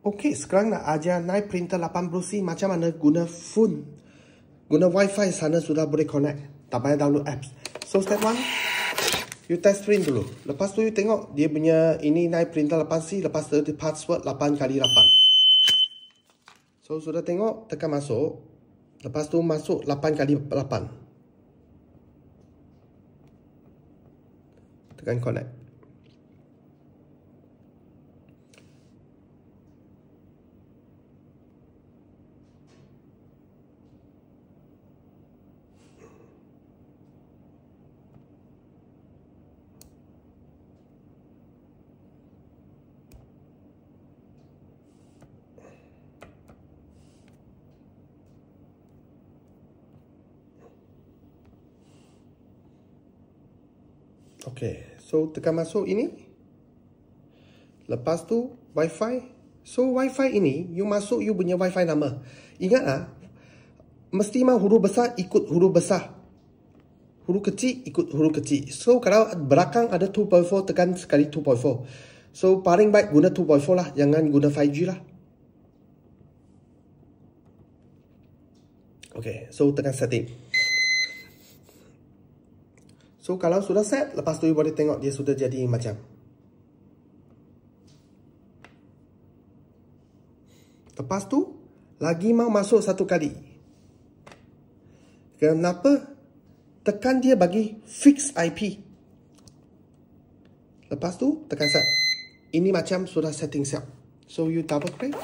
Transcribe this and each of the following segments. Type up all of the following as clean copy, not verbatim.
Okey, sekarang nak ajar naik printer 80C macam mana guna phone. Guna wifi sana sudah boleh connect. Tak payah download apps. So step 1, you test print dulu. Lepas tu you tengok dia punya ini naik printer 8C. Lepas tu dia password 8x8. So sudah tengok, tekan masuk. Lepas tu masuk 8x8. Tekan connect. Okay, so tekan masuk ini. Lepas tu wifi. So wifi ini you masuk you punya wifi nama. Ingat mesti mau huruf besar ikut huruf besar. Huruf kecil ikut huruf kecil. So kalau belakang ada 2.4 tekan sekali 2.4. So paling baik guna 2.4 lah, jangan guna 5G lah. Okay, so tekan setting. So kalau sudah set, lepas tu you boleh tengok dia sudah jadi macam. Lepas tu, lagi mau masuk satu kali. Kenapa? Tekan dia bagi fix IP. Lepas tu, tekan set. Ini macam sudah setting siap. So you double click.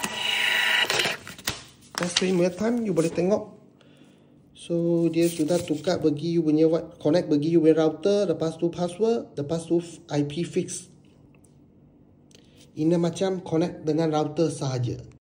Test screen time, you boleh tengok. So dia sudah tukar bagi you punya connect bagi you punya router, lepas tu password, lepas tu IP fix. Ini macam connect dengan router sahaja.